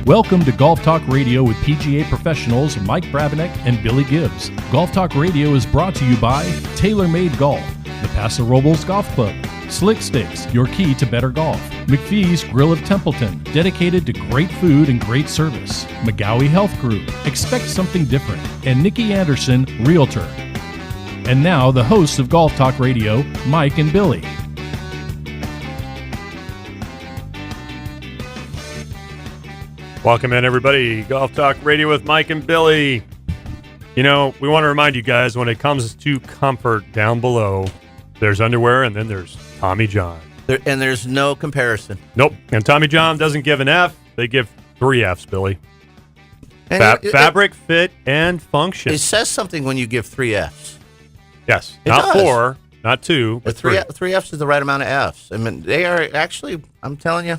Welcome to Golf Talk Radio with PGA professionals Mike Brabenec and Billy Gibbs. Golf Talk Radio is brought to you by TaylorMade Golf, the Paso Robles Golf Club, Slick Sticks, your key to better golf, McPhee's Grill of Templeton, dedicated to great food and great service, McGowie Health Group, expect something different, and Nikki Anderson, Realtor. And now, the hosts of Golf Talk Radio, Mike and Billy. Welcome in, everybody. Golf Talk Radio with Mike and Billy. You know, we want to remind you guys, when it comes to comfort down below, there's underwear and then there's Tommy John. And there's no comparison. Nope. And Tommy John doesn't give an F. They give 3 Fs, Billy. Fabric, fit, and function. It says something when you give 3 Fs. Yes. It not does. 4, not 2, but 3. 3 Fs is the right amount of Fs. I mean, they are actually, I'm telling you,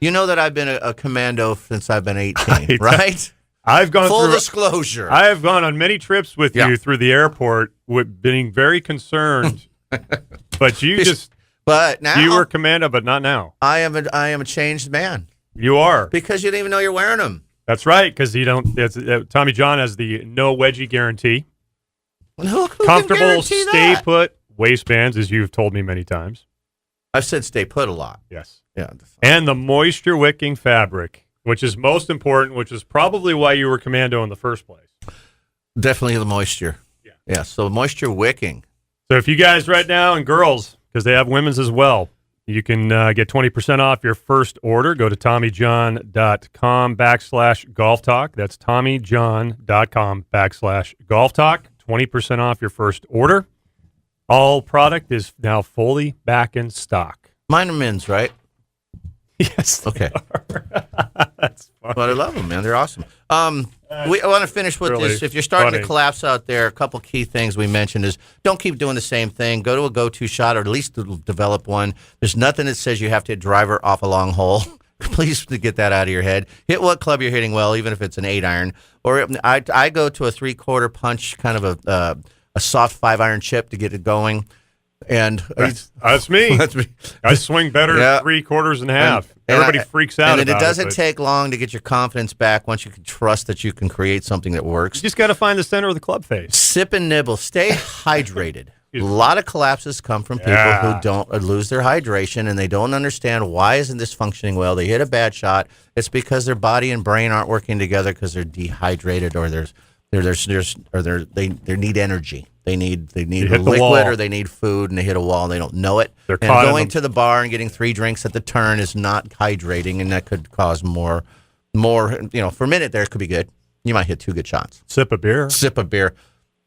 you know that I've been a commando since I've been 18, right? I've gone Full through disclosure. I have gone on many trips with you through the airport with being very concerned. But But now you were commando, but not now. I am a changed man. You are. Because you didn't even know you're wearing them. That's right, because you don't. Tommy John has the no wedgie guarantee. Who Comfortable, can guarantee stay that? put waistbands, as you've told me many times. I've said stay put a lot. Yes. Yeah. And the moisture wicking fabric, which is most important, which is probably why you were commando in the first place. Definitely the moisture. Yeah. So moisture wicking. So if you guys right now, and girls, because they have women's as well, you can get 20% off your first order. Go to TommyJohn.com/golf talk. That's TommyJohn.com/golf talk. 20% off your first order. All product is now fully back in stock. Mine are men's, right? Yes. Okay. That's funny. But I I them, man. They're awesome. I want to finish with Really this. If you're starting funny. to collapse out there, a couple key things we mentioned is don't keep doing the same thing. Go to a go-to shot or at least develop one. There's nothing that says you have to hit driver off a long hole. Please get that out of your head. Hit what club you're hitting well, even if it's an 8-iron. Or I go to a 3/4 punch, kind of a soft 5-iron chip to get it going. And That's me. That's me. I swing better at 3/4 and half. Everybody freaks out and about it doesn't but take long to get your confidence back once you can trust that you can create something that works. You just got to find the center of the club face. Sip and nibble. Stay hydrated. A lot of collapses come from people who don't lose their hydration, and they don't understand why isn't this functioning well. They hit a bad shot. It's because their body and brain aren't working together because they're dehydrated or they need energy. They need a liquid or they need food, and they hit a wall and they don't know it. They're and going to the bar and getting 3 drinks at the turn is not hydrating, and that could cause more. For a minute there it could be good. You might hit 2 good shots. Sip a beer.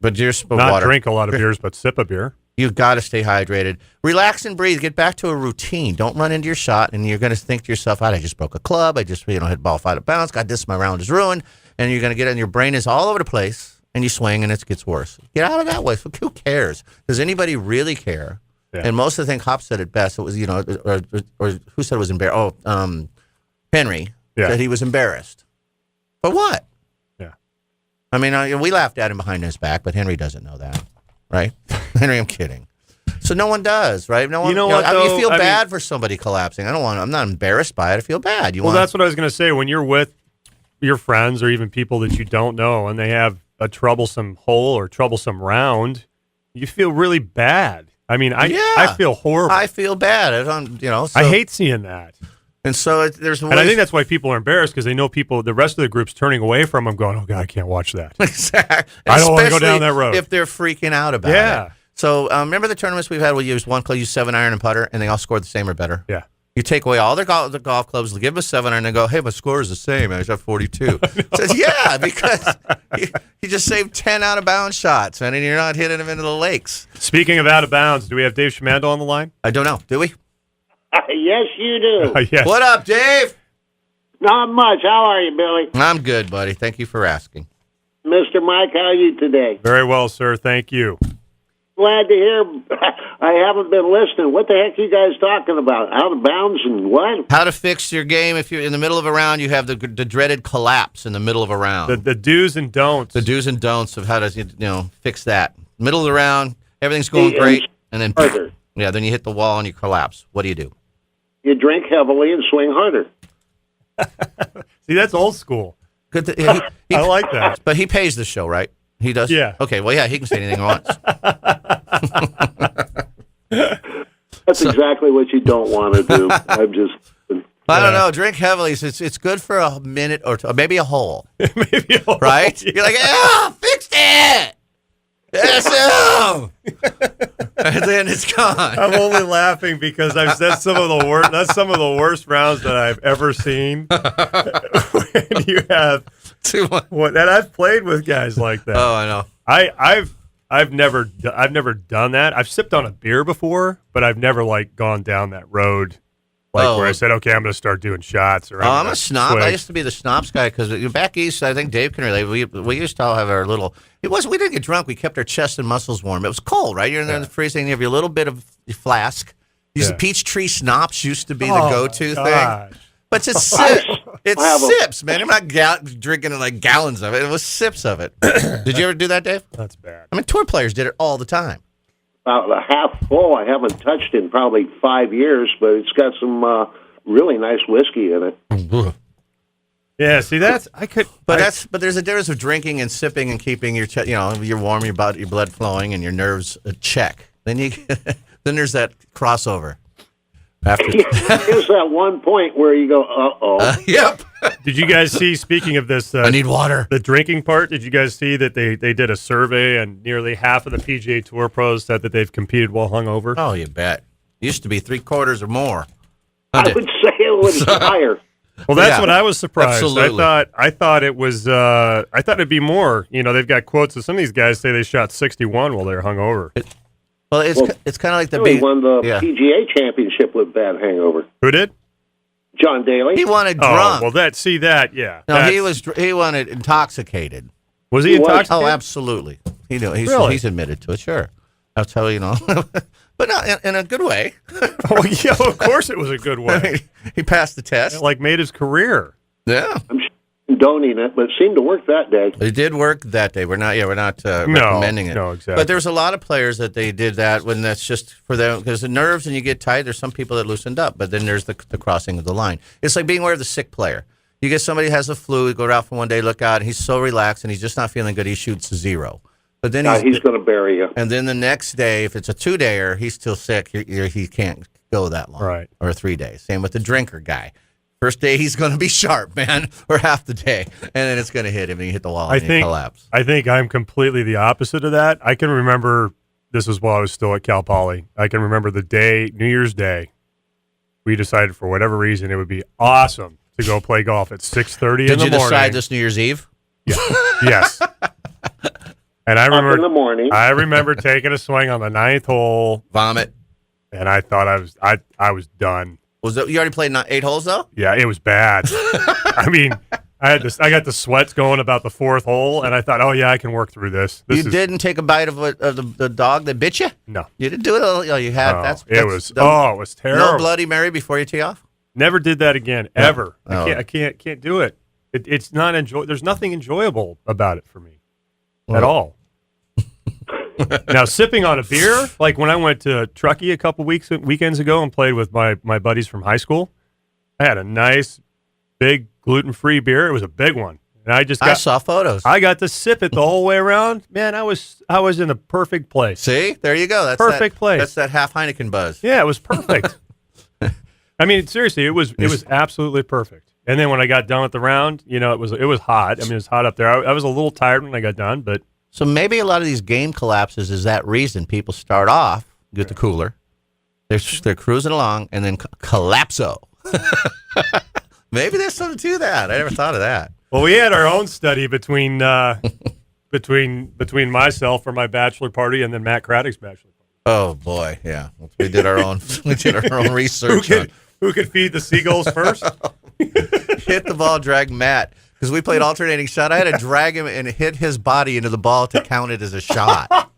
But just Not water. drink a lot of beers, but sip a beer. You've got to stay hydrated. Relax and breathe. Get back to a routine. Don't run into your shot, and you're going to think to yourself, I just broke a club. I just hit ball 5 to bounce. God, my round is ruined. And you're going to get in. Your brain is all over the place. And you swing, and it gets worse. Get out of that way. Who cares? Does anybody really care? Yeah. And most of the thing, Hop said it best. It was, or who said it was embarrassed? Henry said he was embarrassed. For what? Yeah. I mean, we laughed at him behind his back, but Henry doesn't know that, right? Henry, I'm kidding. So no one does, right? No one. You know what? You feel bad for somebody collapsing. I'm not embarrassed by it. I feel bad. That's what I was going to say. When you're with your friends or even people that you don't know, and they have a troublesome hole or troublesome round, you feel really bad. I mean, I feel horrible. I feel bad. I hate seeing that. And so there's ways. And I think that's why people are embarrassed, because they know the rest of the group's turning away from them, going, "Oh God, I can't watch that." Exactly. I don't want to go down that road. If they're freaking out about it. So remember the tournaments we've had? We used one club, used 7-iron and putter, and they all scored the same or better. Yeah. You take away all the golf clubs, give them a 7-iron, and go, hey, my score is the same. I got 42. Says, yeah, because you just saved 10 out-of-bounds shots, man, and you're not hitting them into the lakes. Speaking of out of bounds, do we have Dave Schmandel on the line? I don't know. Do we? Yes, you do. Yes. What up, Dave? Not much. How are you, Billy? I'm good, buddy. Thank you for asking. Mr. Mike, how are you today? Very well, sir. Thank you. Glad to hear. I haven't been listening. What the heck are you guys talking about? Out of bounds and what? How to fix your game if you're in the middle of a round, you have the dreaded collapse in the middle of a round. The do's and don'ts. The do's and don'ts of how to fix that. Middle of the round, everything's going great, and then then you hit the wall and you collapse. What do? You drink heavily and swing harder. See, that's old school. Good. He, I like that. but he pays the show, right? He does. Yeah. Okay. Well, yeah, he can say anything he wants. That's exactly what you don't want to do. I'm just. I don't know. Drink heavily. It's good for a minute or two, maybe a hole. Maybe a whole- Right? You're like, fixed it. Yes, and then it's gone. I'm only laughing because that's some of the worst. That's some of the worst rounds that I've ever seen. When you have and I've played with guys like that. Oh, I know. I've never done that. I've sipped on a beer before, but I've never like gone down that road. Where I said, okay, I'm going to start doing shots. Or I'm a snob. swig. I used to be the snobs guy because back east, I think Dave can relate. We used to all have our little. We didn't get drunk. We kept our chest and muscles warm. It was cold, right? You're in there in the freezing. You have your little bit of flask. The Peachtree Schnapps used to be the go-to thing. But it's sips. It's sips, man. I'm not drinking like gallons of it. It was sips of it. Did you ever do that, Dave? That's bad. I mean, tour players did it all the time. About a half full. I haven't touched in probably 5 years, but it's got some really nice whiskey in it. Yeah, see, I could. But there's a difference of drinking and sipping and keeping your you're warm, your blood flowing, and your nerves check. Then then there's that crossover. After Here's that one point where you go, uh-oh. Yep. Did you guys see? Speaking of this, I need water. The drinking part. Did you guys see that they did a survey and nearly half of the PGA Tour pros said that they've competed while hungover? Oh, you bet. Used to be 3/4 or more. I would say it was higher. Well, that's what I was surprised. Absolutely. I thought it was. I thought it'd be more. They've got quotes of some of these guys say they shot 61 while they were hungover. Well, it's kind of like the He won the PGA championship with bad hangover. Who did? John Daly. He wanted drunk. Oh, well, yeah. No, he wanted intoxicated. Was he intoxicated? Oh, absolutely. He knew. He's admitted to it. Sure, that's how but not in a good way. Oh, yeah, of course it was a good way. I mean, he passed the test. It, made his career. Yeah. I'm condoning it, but it seemed to work that day. It did work that day. We're not recommending it. No, exactly. But there's a lot of players that they did that when that's just for them because the nerves and you get tight. There's some people that loosened up, but then there's the crossing of the line. It's like being aware of the sick player. You get somebody who has the flu, go out for one day, look out, and he's so relaxed and he's just not feeling good. He shoots 0. But then he's going to bury you. And then the next day, if it's a 2-dayer, he's still sick. He can't go that long. Right. Or 3 days. Same with the drinker guy. First day, he's going to be sharp, man, or half the day. And then it's going to hit him and he hit the wall and he collapse. I think I'm completely the opposite of that. I can remember, this is while I was still at Cal Poly, I can remember the day, New Year's Day, we decided for whatever reason it would be awesome to go play golf at 6:30 in the morning. Did you decide this New Year's Eve? Yeah. Yes. And I remember in the morning. I remember taking a swing on the 9th hole. Vomit. And I thought I was done. You already played 8 holes though? Yeah, it was bad. I mean, I got the sweats going about the 4th hole, and I thought, oh yeah, I can work through this. Didn't take a bite of the dog that bit you? No, you didn't do it. Oh, you had. It was terrible. No Bloody Mary before you tee off. Never did that again, ever. No. I can't do it. It's not There's nothing enjoyable about it for me at all. Now, sipping on a beer, like when I went to Truckee a couple weekends ago and played with my buddies from high school, I had a nice, big, gluten-free beer. It was a big one. And I saw photos. I got to sip it the whole way around. Man, I was in a perfect place. See? There you go. That's perfect place. That's that half Heineken buzz. Yeah, it was perfect. I mean, seriously, it was absolutely perfect. And then when I got done with the round, it was hot. I mean, it was hot up there. I was a little tired when I got done, but so maybe a lot of these game collapses is that reason. People start off, get the cooler, they're cruising along, and then collapso. Maybe there's something to that. I never thought of that. Well, we had our own study between myself for my bachelor party and then Matt Craddock's bachelor party. Oh boy, yeah. We did our own research. Who could feed the seagulls first? Hit the ball, drag Matt. Because we played alternating shot. I had to drag him and hit his body into the ball to count it as a shot.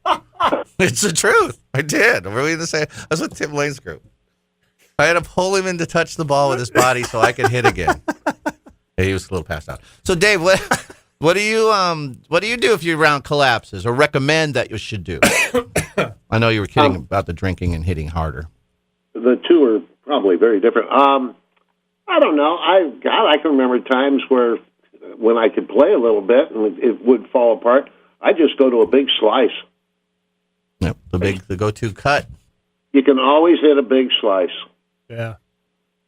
It's the truth. I did. Were we the same? I was with Tim Lane's group. I had to pull him in to touch the ball with his body so I could hit again. Yeah, he was a little passed out. So, Dave, what do you do if your round collapses, or recommend that you should do? I know you were kidding about the drinking and hitting harder. The two are probably very different. I don't know. I can remember times where when I could play a little bit and it would fall apart. I just go to a big slice. Yep, the go-to cut. You can always hit a big slice. Yeah.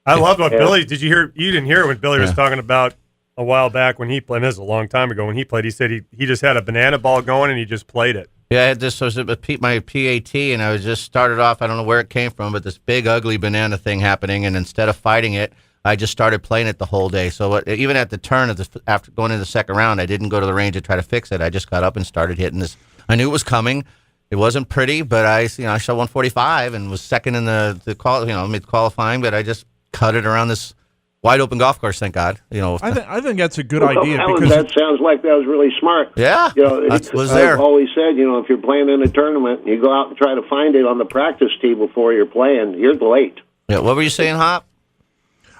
I love what Billy, did you hear? You didn't hear when Billy was talking about a while back when he played. This is a long time ago when he played. He said he just had a banana ball going and he just played it. Yeah, I had this was my PAT, and I was just started off. I don't know where it came from, but this big ugly banana thing happening, and instead of fighting it, I just started playing it the whole day. So even at the turn after going into the second round, I didn't go to the range to try to fix it. I just got up and started hitting this. I knew it was coming. It wasn't pretty, but I shot 145 and was second in the call, mid qualifying. But I just cut it around this wide open golf course. Thank God. I think that's a good idea. That sounds like that was really smart. Yeah, was there. I've always said, if you're playing in a tournament, you go out and try to find it on the practice tee before you're playing. You're late. Yeah. What were you saying, Hop?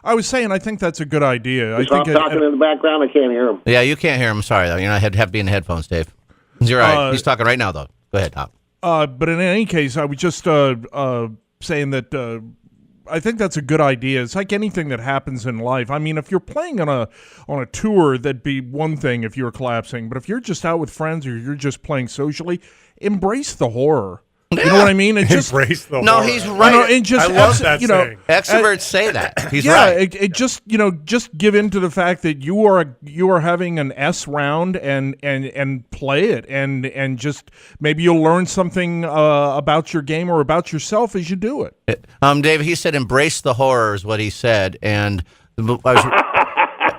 I was saying I think that's a good idea. Stop talking in the background. I can't hear him. Yeah, you can't hear him. Sorry, though. You're not have to be in the headphones, Dave. You're all right. He's talking right now, though. Go ahead, Hop. But in any case, I was just saying that I think that's a good idea. It's like anything that happens in life. I mean, if you're playing on a tour, that'd be one thing if you're collapsing. But if you're just out with friends or you're just playing socially, embrace the horror. You know what I mean? Embrace the horror. No, he's right. I love that saying. Extroverts say that. He's right. It just just give in to the fact that you are having an S round and play it and just maybe you'll learn something about your game or about yourself as you do it. Dave, he said embrace the horror is what he said, and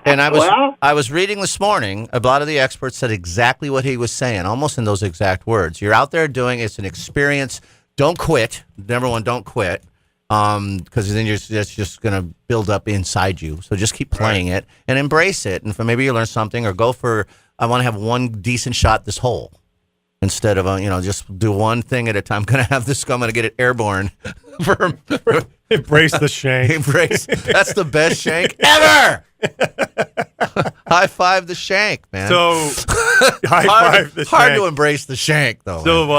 I was reading this morning. A lot of the experts said exactly what he was saying, almost in those exact words. You're out there doing it's an experience. Don't quit. Number one, don't quit, because then it's just going to build up inside you. So just keep playing it and embrace it. And maybe you learn something, or go for I want to have one decent shot this hole instead of just do one thing at a time. I'm going to have this. I'm going to get it airborne. Embrace the shank. Embrace. That's the best shank ever. High five the shank, man. So high five the shank. Hard to embrace the shank, though. So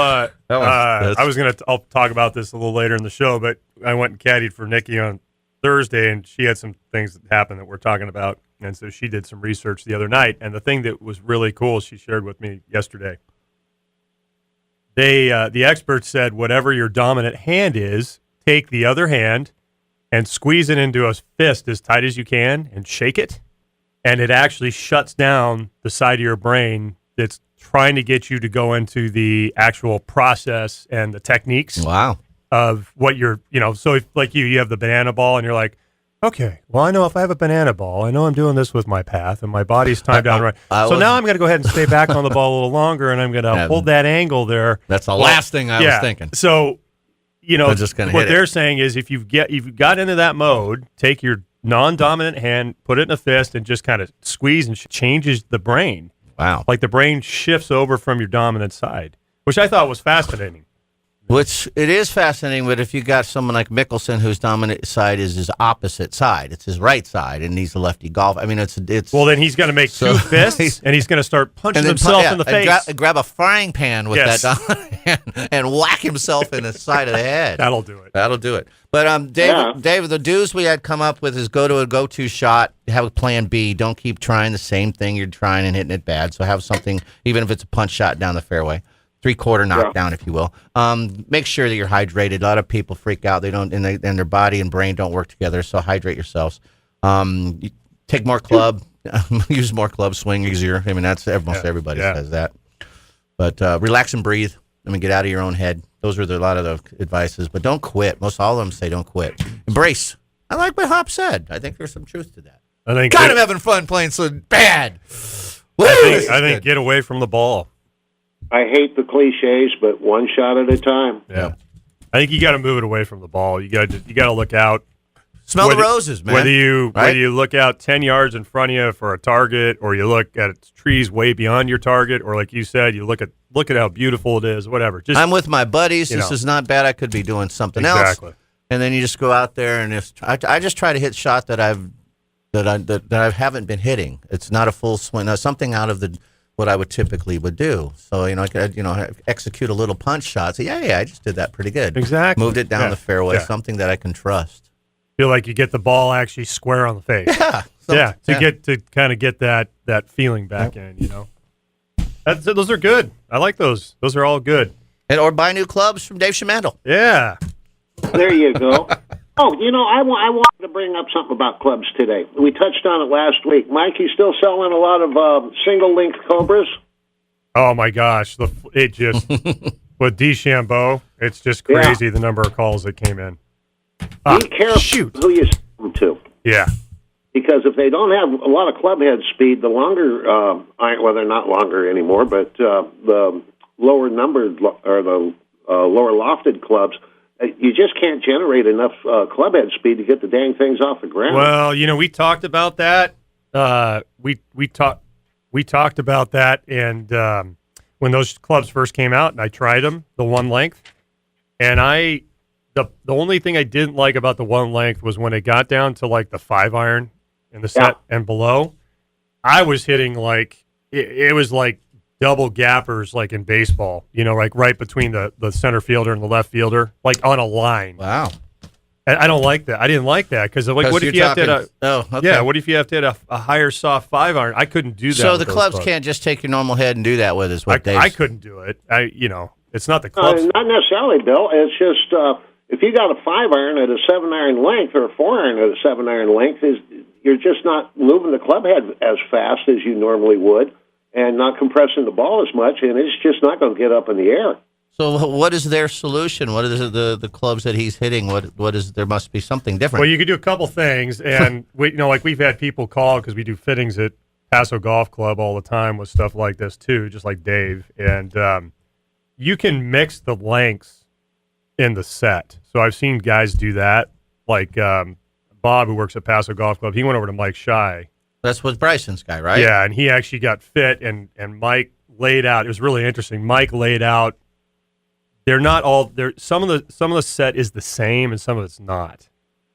I'll talk about this a little later in the show, but I went and caddied for Nikki on Thursday, and she had some things that happened that we're talking about, and so she did some research the other night. And the thing that was really cool, she shared with me yesterday. The experts said whatever your dominant hand is, take the other hand and squeeze it into a fist as tight as you can and shake it, and it actually shuts down the side of your brain that's trying to get you to go into the actual process and the techniques of what you're, so if, like you have the banana ball and you're like, okay, well, I know if I have a banana ball, I know I'm doing this with my path and my body's timed down right. So now I'm going to go ahead and stay back on the ball a little longer, and I'm going to hold that angle there. That's the last thing I was thinking. So, just gonna what they're saying is if you've got into that mode, take your non-dominant hand, put it in a fist, and just kind of squeeze, and changes the brain. Wow. Like the brain shifts over from your dominant side, which I thought was fascinating. Which it is fascinating, but if you got someone like Mickelson whose dominant side is his opposite side, it's his right side, and he's a lefty golfer. I mean, it's well, then he's going to make two fists, and he's going to start punching himself in the face. Grab a frying pan with that dominant hand and whack himself in the side of the head. That'll do it. That'll do it. But Dave, the dues we had come up with is go to a go-to shot, have a plan B. Don't keep trying the same thing you're trying and hitting it bad. So have something, even if it's a punch shot down the fairway. 3/4 knockdown, if you will. Make sure that you're hydrated. A lot of people freak out. They don't, and their body and brain don't work together. So hydrate yourselves. Take more club. Use more club. Swing easier. I mean, that's almost everybody says that. But relax and breathe. I mean, get out of your own head. Those are a lot of the advices. But don't quit. Most all of them say don't quit. Embrace. I like what Hop said. I think there's some truth to that. I think God, I'm having fun playing so bad. I think get away from the ball. I hate the cliches, but one shot at a time. Yeah, I think you got to move it away from the ball. You got to look out. Smell the roses, man. Whether you look out 10 yards in front of you for a target, or you look at trees way beyond your target, or like you said, you look at how beautiful it is. Whatever. Just, I'm with my buddies. This is not bad. I could be doing something else. Exactly. And then you just go out there, and I just try to hit shot that I haven't been hitting. It's not a full swing. Something out of what I would typically do. So, I could, execute a little punch shot. So, I just did that pretty good. Exactly. Moved it down the fairway, something that I can trust. Feel like you get the ball actually square on the face. Yeah. To kind of get that feeling back in, you know. Those are good. I like those. Those are all good. Or buy new clubs from Dave Schmandel. Yeah. There you go. Oh, you know, I wanted to bring up something about clubs today. We touched on it last week. Mike, you still selling a lot of single-length Cobras? Oh my gosh, it just with DeChambeau, it's just crazy the number of calls that came in. Be careful who you sell them to. Yeah. Because if they don't have a lot of club head speed, the longer, well, they're not longer anymore, but the lower numbered or the lower lofted clubs, you just can't generate enough club head speed to get the dang things off the ground. Well, you know, we talked about that. We talked about that, and when those clubs first came out, and I tried them, the one length, and the only thing I didn't like about the one length was when it got down to like the 5-iron in the set and below, I was hitting like it was like double gappers like in baseball, you know, like right between the center fielder and the left fielder, like on a line. Wow. And I don't like that. I didn't like that because like, what if you have to hit what if you have to hit a higher soft 5-iron? I couldn't do that. So the clubs can't just take your normal head and do that with us. I couldn't do it. It's not the clubs. Not necessarily, Bill. It's just if you got a 5-iron at a 7-iron length or a 4-iron at a 7-iron length, you're just not moving the club head as fast as you normally would, and not compressing the ball as much, and it's just not going to get up in the air. So what is their solution? What is the clubs that he's hitting? What is there must be something different? Well, you could do a couple things, and we've had people call because we do fittings at Paso Golf Club all the time with stuff like this too, just like Dave. And you can mix the lengths in the set. So I've seen guys do that, like Bob, who works at Paso Golf Club. He went over to Mike Shy. That's with Bryson's guy, right? Yeah, and he actually got fit, and Mike laid out. It was really interesting. Mike laid out. They're not all there. Some of the set is the same, and some of it's not.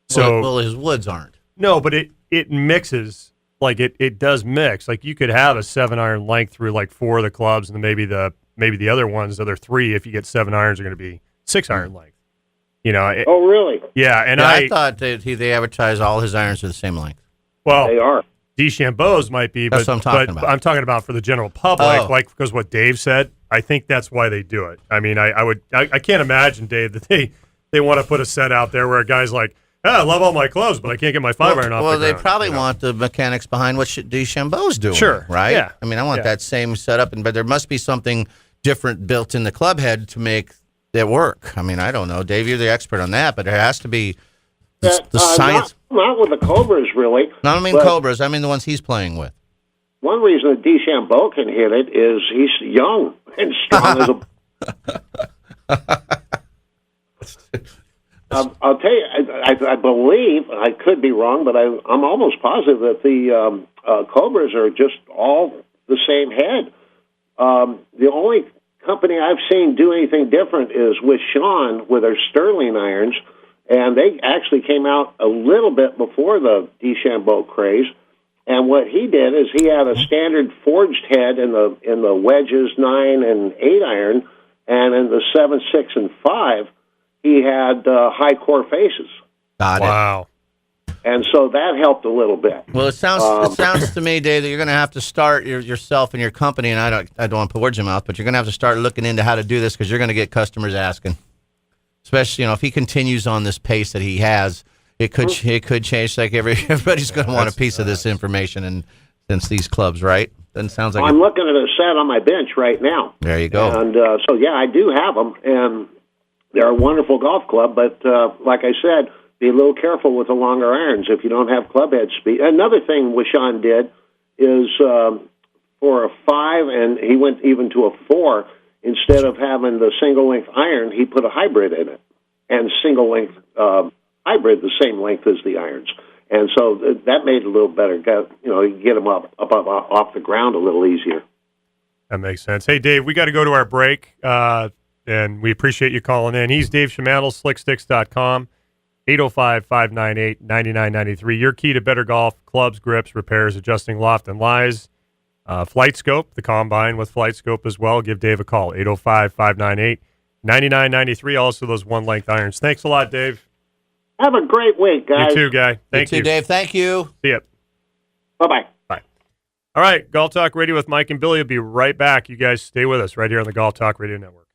So well, his woods aren't. No, but it mixes. Like it does mix. Like you could have a 7-iron length through like 4 of the clubs, and then maybe the other ones, the other 3, if you get 7 irons, are going to be 6-iron length. You know. Oh, really? Yeah, and I thought they advertise all his irons are the same length. Well, they are. DeChambeau's might be, That's but, what I'm talking about. I'm talking about for the general public, like because what Dave said. I think that's why they do it. I mean, I can't imagine, Dave, that they want to put a set out there where a guy's like, I love all my clubs, but I can't get my 5-iron off the ground. Well, they probably want the mechanics behind what DeChambeau's doing. Sure. Right? Yeah. I mean, I want that same setup, but there must be something different built in the club head to make it work. I mean, I don't know. Dave, you're the expert on that, but there has to be the science. Not with the Cobras, really. No, I don't mean Cobras. I mean the ones he's playing with. One reason that DeChambeau can hit it is he's young and strong as a... I'll tell you, I believe, I could be wrong, but I'm almost positive that the Cobras are just all the same head. The only company I've seen do anything different is with Sean with their Sterling irons, and they actually came out a little bit before the DeChambeau craze. And what he did is he had a standard forged head in the wedges 9 and 8 iron, and in the 7, 6, and 5, he had high core faces. Got it. Wow. And so that helped a little bit. Well, it sounds to me, Dave, that you're going to have to start yourself and your company, and I don't want to put words in your mouth, but you're going to have to start looking into how to do this because you're going to get customers asking. Especially, if he continues on this pace that he has, it could change. Like everybody's going to want a piece of this information, and since these clubs, right? Then sounds like I'm looking at a set on my bench right now. There you go. And so yeah, I do have them, and they're a wonderful golf club. But like I said, be a little careful with the longer irons if you don't have club head speed. Another thing Wishon did is for a 5, and he went even to a 4. Instead of having the single length iron, he put a hybrid in it, and single length hybrid the same length as the irons, and so that made it a little better. You get them up off the ground a little easier. That makes sense. Hey, Dave, we got to go to our break, and we appreciate you calling in. He's Dave Schmandel, slicksticks.com, 805-598-9993. Your key to better golf, clubs, grips, repairs, adjusting loft and lies. Flight Scope, the Combine with Flight Scope as well. Give Dave a call, 805-598-9993. Also those one-length irons. Thanks a lot, Dave. Have a great week, guys. You too, Guy. Thank you. too, Dave. Thank you. See ya. Bye-bye. Bye. All right, Golf Talk Radio with Mike and Billy will be right back. You guys stay with us right here on the Golf Talk Radio Network.